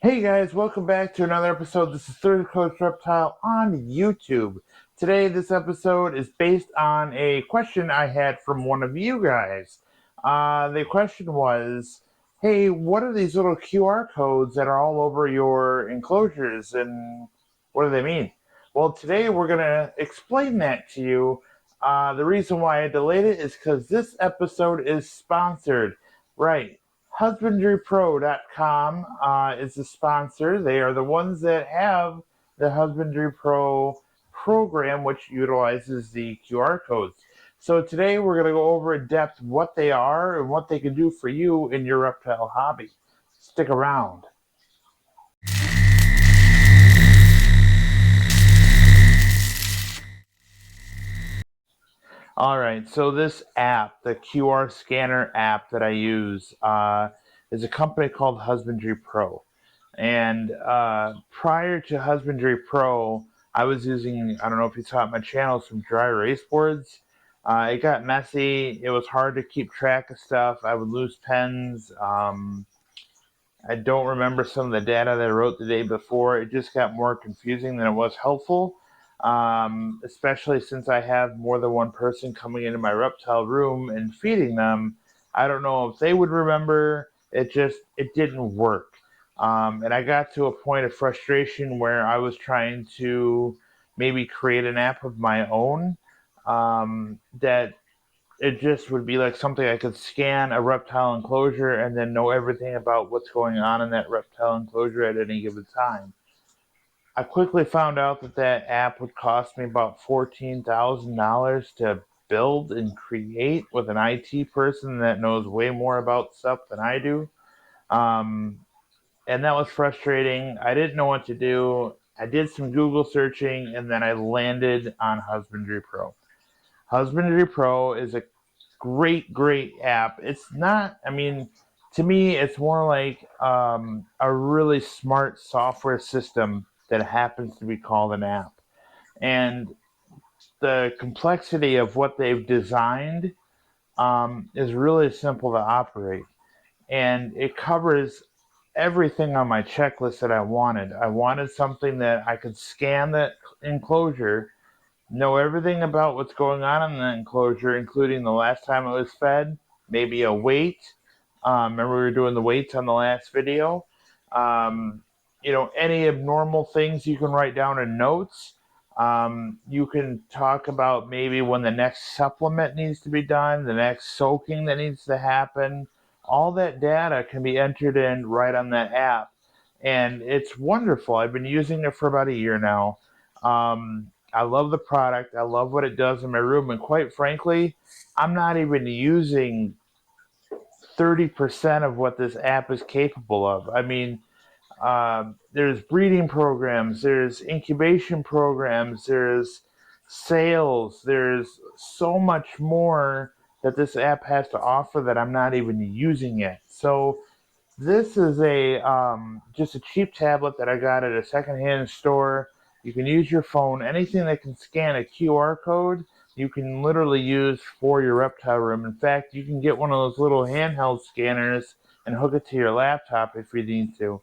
Hey guys, welcome back to another episode. This is Third Coach Reptile on YouTube. Today, this episode is based on a question I had from one of you guys. The question was, hey, what are these little QR codes that are all over your enclosures and what do they mean? Well, today we're going to explain that to you. The reason why I delayed it is because this episode is sponsored. Right. Husbandrypro.com is the sponsor. They are the ones that have the Husbandry Pro program, which utilizes the QR codes. So today we're going to go over in depth what they are and what they can do for you in your reptile hobby. Stick around. All right, so this app, the QR scanner app that I use, is a company called Husbandry Pro. And prior to Husbandry Pro, I was using, I don't know if you saw my channel, some dry erase boards. It got messy. It was hard to keep track of stuff. I would lose pens. I don't remember some of the data that I wrote the day before. It just got more confusing than it was helpful, especially since I have more than one person coming into my reptile room and feeding them. I don't know if they would remember. It didn't work. And I got to a point of frustration where I was trying to maybe create an app of my own that it just would be like something I could scan a reptile enclosure and then know everything about what's going on in that reptile enclosure at any given time. I quickly found out that that app would cost me about $14,000 to build and create with an IT person that knows way more about stuff than I do. Um, and that was frustrating. I didn't know what to do. I did some Google searching and then I landed on Husbandry Pro. Husbandry Pro is a great app. It's not, I mean, to me, it's more like a really smart software system that happens to be called an app. And the complexity of what they've designed is really simple to operate. And it covers everything on my checklist that I wanted. I wanted something that I could scan the enclosure, know everything about what's going on in the enclosure, including the last time it was fed, maybe a weight. Remember we were doing the weights on the last video. Um, any abnormal things you can write down in notes. You can talk about maybe when the next supplement needs to be done, the next soaking that needs to happen. All that data can be entered in right on that app. And it's wonderful. I've been using it for about a year now. I love the product. I love what it does in my room. And quite frankly, I'm not even using 30% of what this app is capable of. I mean, there's breeding programs, there's incubation programs, there's sales, there's so much more that this app has to offer that I'm not even using yet. So this is a just a cheap tablet that I got at a secondhand store. You can use your phone. Anything that can scan a QR code, you can literally use for your reptile room. In fact, you can get one of those little handheld scanners and hook it to your laptop if you need to.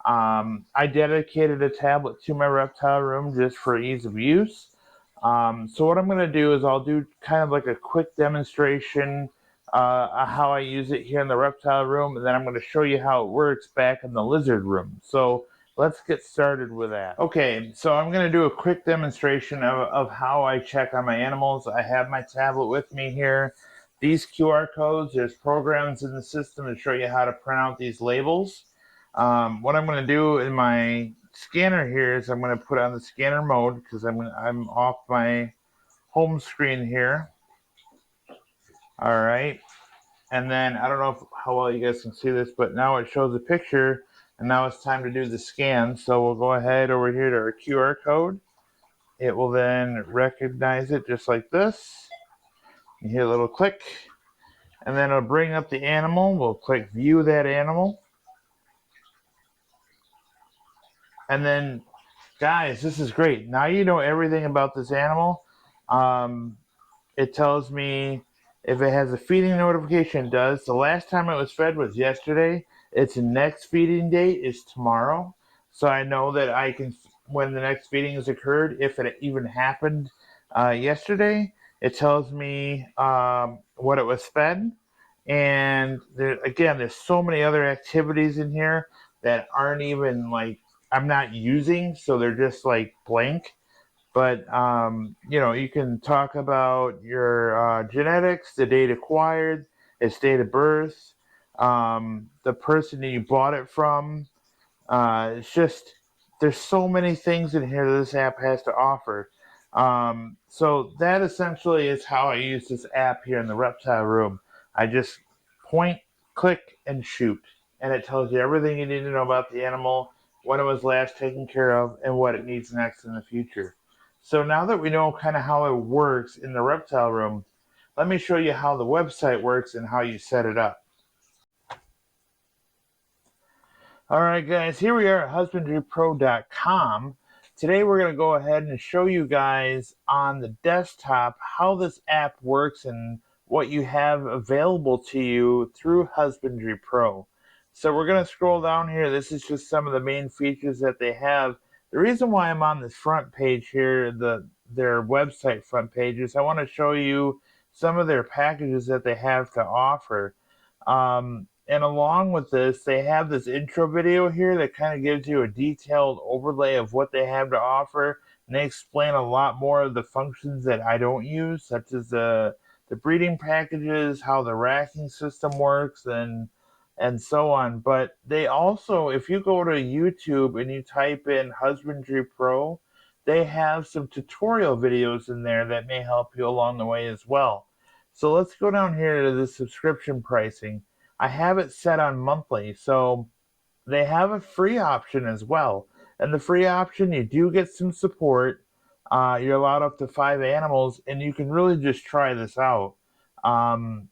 I dedicated a tablet to my reptile room just for ease of use. So what I'm going to do is I'll do kind of like a quick demonstration how I use it here in the reptile room, and then I'm going to show you how it works back in the lizard room. So let's get started with that. Okay, so I'm going to do a quick demonstration of how I check on my animals. I have my tablet with me here. These QR codes, there's programs in the system to show you how to print out these labels. What I'm going to do in my scanner here is I'm going to put on the scanner mode because I'm off my home screen here. All right. And then I don't know how well you guys can see this, but now it shows a picture and now it's time to do the scan. So we'll go ahead over here to our QR code. It will then recognize it just like this. You hear a little click and then it'll bring up the animal. We'll click view that animal. And then guys, this is great. Now you know everything about this animal. It tells me if it has a feeding notification. It does. The last time it was fed was yesterday. Its next feeding date is tomorrow, so I know that I can, when the next feeding has occurred, if it even happened yesterday, it tells me what it was fed. And there, again, there's so many other activities in here that aren't even like I'm not using, so they're just like blank. But you can talk about your genetics, the date acquired, its date of birth, the person that you bought it from. It's just there's so many things in here that this app has to offer. So that essentially is how I use this app here in the reptile room. I just point, click, and shoot, and it tells you everything you need to know about the animal, when it was last taken care of, and what it needs next in the future. So now that we know kind of how it works in the reptile room, let me show you how the website works and how you set it up. All right, guys, here we are at husbandrypro.com. Today we're going to go ahead and show you guys on the desktop how this app works and what you have available to you through Husbandry Pro. So we're going to scroll down here. This is just some of the main features that they have. The reason why I'm on this front page here, their website front page, is I want to show you some of their packages that they have to offer. And along with this, they have this intro video here that kind of gives you a detailed overlay of what they have to offer. And they explain a lot more of the functions that I don't use, such as the breeding packages, how the racking system works, and so on. But they also, if you go to YouTube and you type in Husbandry Pro, they have some tutorial videos in there that may help you along the way as well. So let's go down here to the subscription pricing. I have it set on monthly, so they have a free option as well. And the free option, you do get some support. You're allowed up to 5 animals, and you can really just try this out. Um,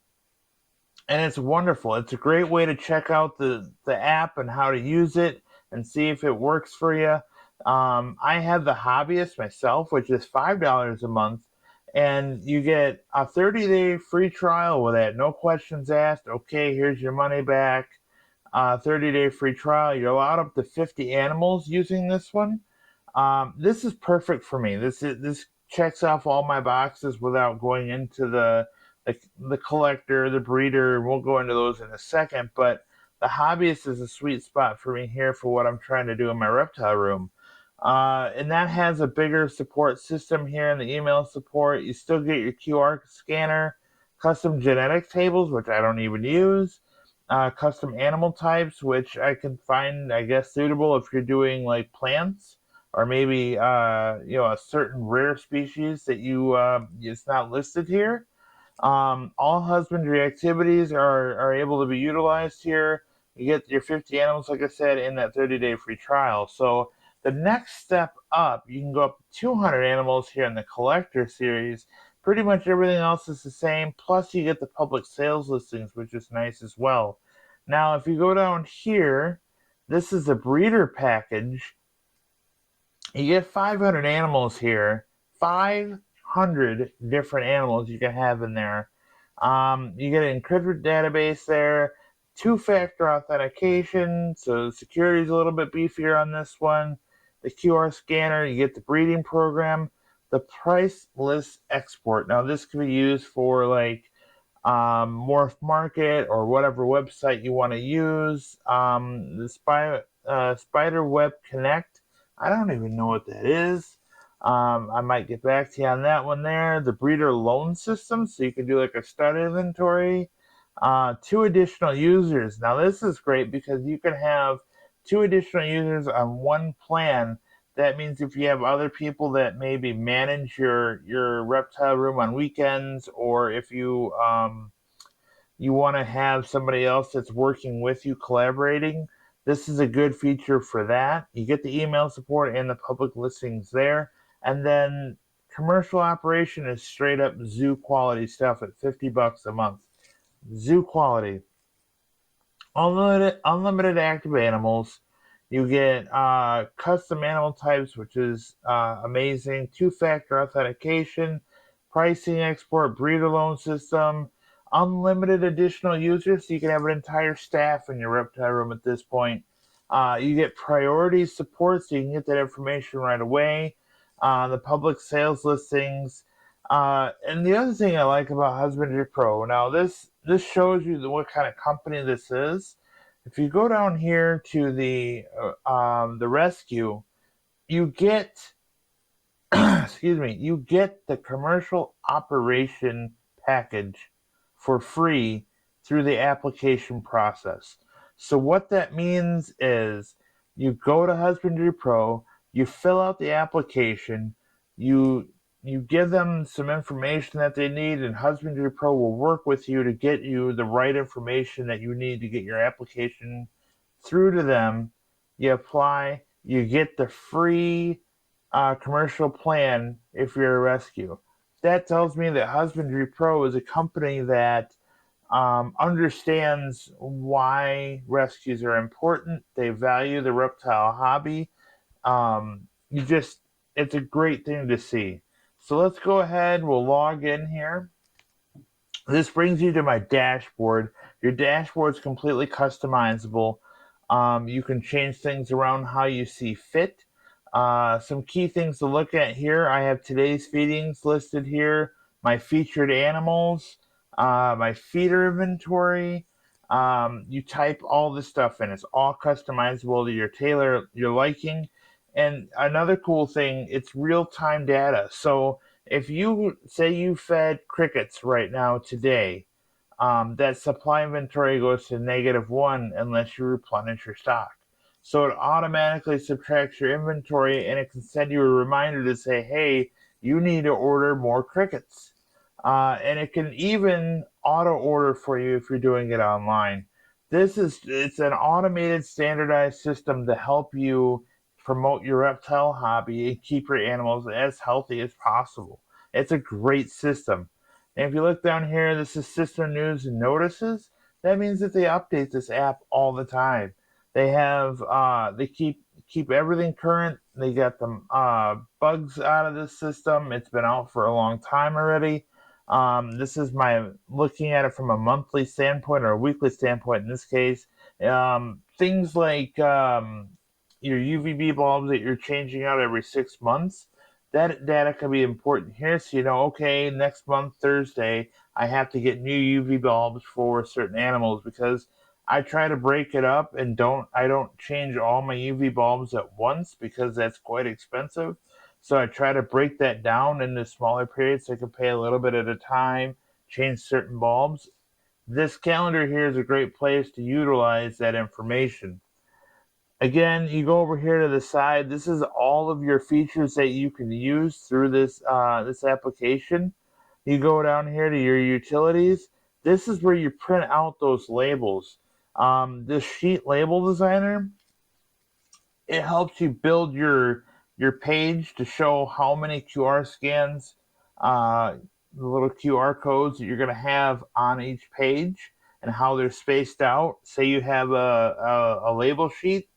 and it's wonderful. It's a great way to check out the app and how to use it and see if it works for you. I have the hobbyist myself, which is $5 a month, and you get a 30-day free trial with it. No questions asked. Okay, here's your money back. 30-day free trial. You're allowed up to 50 animals using this one. This is perfect for me. This checks off all my boxes without going into the collector, the breeder. We'll go into those in a second, but the hobbyist is a sweet spot for me here for what I'm trying to do in my reptile room. And that has a bigger support system here in the email support. You still get your QR scanner, custom genetic tables, which I don't even use, custom animal types, which I can find, I guess, suitable if you're doing like plants or maybe a certain rare species that you it's not listed here. All husbandry activities are able to be utilized here. You get your 50 animals, like I said, in that 30-day free trial. So the next step up, you can go up to 200 animals here in the collector series. Pretty much everything else is the same. Plus, you get the public sales listings, which is nice as well. Now, if you go down here, this is a breeder package. You get 500 animals here. 500 different animals you can have in there. You get an encrypted database there, two-factor authentication, so security is a little bit beefier on this one. The QR scanner, you get the breeding program, the price list export. Now this can be used for like Morph Market or whatever website you want to use. The Spider Web Connect, I don't even know what that is. I might get back to you on that one there. The breeder loan system, so you can do like a start inventory. 2 additional users. Now this is great because you can have 2 additional users on one plan. That means if you have other people that maybe manage your reptile room on weekends, or if you want to have somebody else that's working with you collaborating, this is a good feature for that. You get the email support and the public listings there. And then commercial operation is straight up zoo quality stuff at $50 a month. Zoo quality. Unlimited active animals. You get custom animal types, which is amazing. Two-factor authentication, pricing export, breeder loan system, unlimited additional users, so you can have an entire staff in your reptile room at this point. You get priority support, so you can get that information right away. The public sales listings. And the other thing I like about Husbandry Pro, now this shows you what kind of company this is. If you go down here to the rescue, you get excuse me, you get the commercial operation package for free through the application process. So what that means is you go to Husbandry Pro, you fill out the application, you you give them some information that they need, and Husbandry Pro will work with you to get you the right information that you need to get your application through to them. You apply, you get the free commercial plan if you're a rescue. That tells me that Husbandry Pro is a company that understands why rescues are important. They value the reptile hobby. You just, it's a great thing to see. So let's go ahead. We'll log in here. This brings you to my dashboard. Your dashboard is completely customizable. You can change things around how you see fit. Some key things to look at here. I have today's feedings listed here, my featured animals, my feeder inventory. You type all this stuff in. It's all customizable to your liking. And another cool thing, it's real-time data. So if you say you fed crickets right now today, that supply inventory goes to -1 unless you replenish your stock. So it automatically subtracts your inventory, and it can send you a reminder to say, hey, you need to order more crickets. And it can even auto order for you if you're doing it online. It's an automated standardized system to help you promote your reptile hobby and keep your animals as healthy as possible. It's a great system. And if you look down here, this is system news and notices. That means that they update this app all the time. They keep everything current. They got the bugs out of this system. It's been out for a long time already. This is my looking at it from a monthly standpoint or a weekly standpoint in this case. Things like your UVB bulbs that you're changing out every 6 months. That data can be important here, so you know, okay, next month Thursday I have to get new UV bulbs for certain animals because I try to break it up and don't change all my UV bulbs at once because that's quite expensive. So I try to break that down into smaller periods so I can pay a little bit at a time, change certain bulbs. This calendar here is a great place to utilize that information. Again, you go over here to the side. This is all of your features that you can use through this application. You go down here to your utilities. This is where you print out those labels. This sheet label designer, it helps you build your page to show how many QR scans, the little QR codes that you're going to have on each page and how they're spaced out. Say you have a label sheet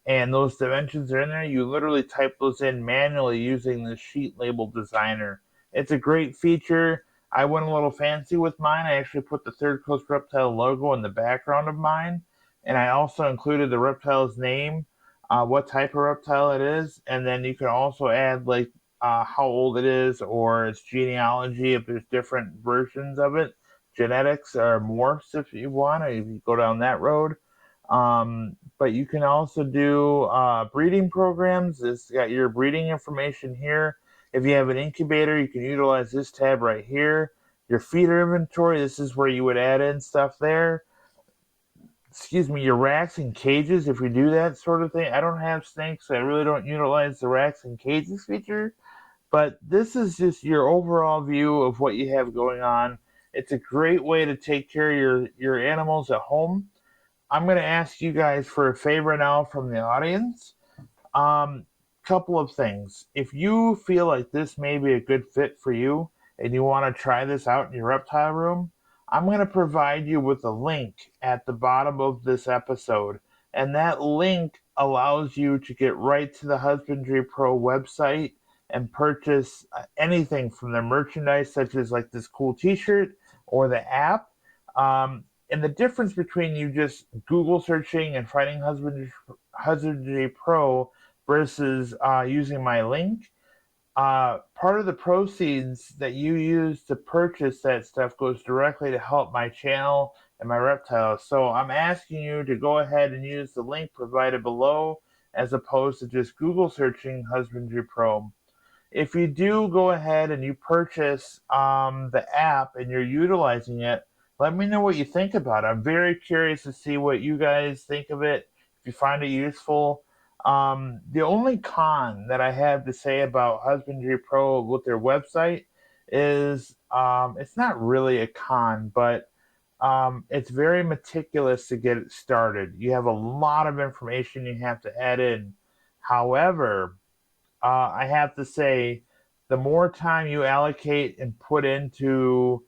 and those dimensions are in there. You literally type those in manually using the sheet label designer. It's a great feature. I went a little fancy with mine. I actually put the Third Coast Reptile logo in the background of mine, and I also included the reptile's name, what type of reptile it is, and then you can also add like how old it is or its genealogy if there's different versions of it, genetics or morphs if you want, or if you go down that road. But you can also do breeding programs. It's got your breeding information here. If you have an incubator, you can utilize this tab right here. Your feeder inventory, this is where you would add in stuff there. Excuse me, your racks and cages, if you do that sort of thing. I don't have snakes, so I really don't utilize the racks and cages feature. But this is just your overall view of what you have going on. It's a great way to take care of your animals at home. I'm going to ask you guys for a favor now from the audience. Couple of things. If you feel like this may be a good fit for you and you want to try this out in your reptile room, I'm going to provide you with a link at the bottom of this episode. And that link allows you to get right to the Husbandry Pro website and purchase anything from their merchandise, such as like this cool t-shirt or the app. And the difference between you just Google searching and finding Husbandry Pro versus using my link, part of the proceeds that you use to purchase that stuff goes directly to help my channel and my reptiles. So I'm asking you to go ahead and use the link provided below as opposed to just Google searching Husbandry Pro. If you do go ahead and you purchase the app and you're utilizing it, let me know what you think about it. I'm very curious to see what you guys think of it, if you find it useful. The only con that I have to say about Husbandry Pro with their website is it's not really a con, but it's very meticulous to get it started. You have a lot of information you have to add in. However, I have to say, the more time you allocate and put into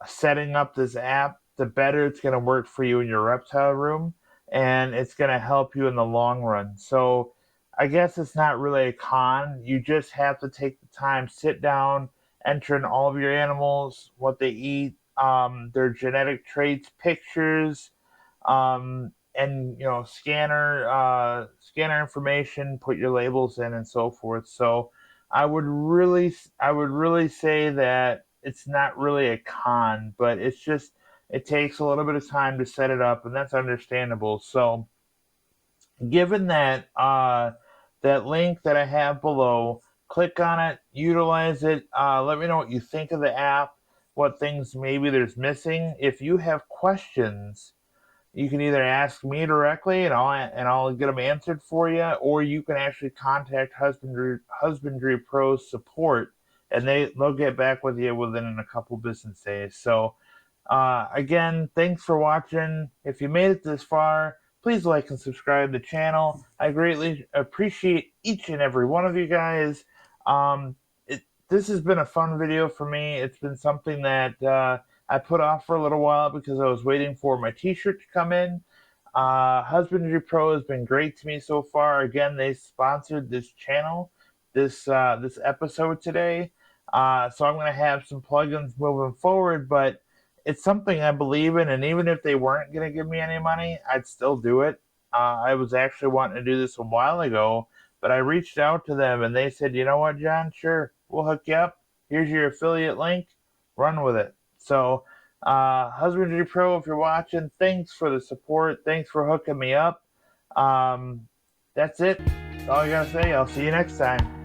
setting up this app, the better it's going to work for you in your reptile room, and it's going to help you in the long run. So, I guess it's not really a con. You just have to take the time, sit down, enter in all of your animals, what they eat, their genetic traits, pictures, and scanner information, put your labels in and so forth. So I would really say that it's not really a con, but it's just it takes a little bit of time to set it up, and that's understandable. So given that link that I have below, click on it, utilize it. Let me know what you think of the app, what things maybe there's missing. If you have questions, you can either ask me directly and I'll get them answered for you, or you can actually contact Husbandry Pro support, and they'll get back with you within a couple business days. So again, thanks for watching. If you made it this far, please like and subscribe to the channel. I greatly appreciate each and every one of you guys. Um, this has been a fun video for me. It's been something that I put off for a little while because I was waiting for my t-shirt to come in. Husbandry Pro has been great to me so far. Again, they sponsored this channel, this episode today. So I'm going to have some plugins moving forward, but it's something I believe in, and even if they weren't going to give me any money, I'd still do it. I was actually wanting to do this a while ago, but I reached out to them, and they said, you know what, John, sure, we'll hook you up. Here's your affiliate link. Run with it. So, Husbandry Pro, if you're watching, thanks for the support. Thanks for hooking me up. That's it. That's all I got to say. I'll see you next time.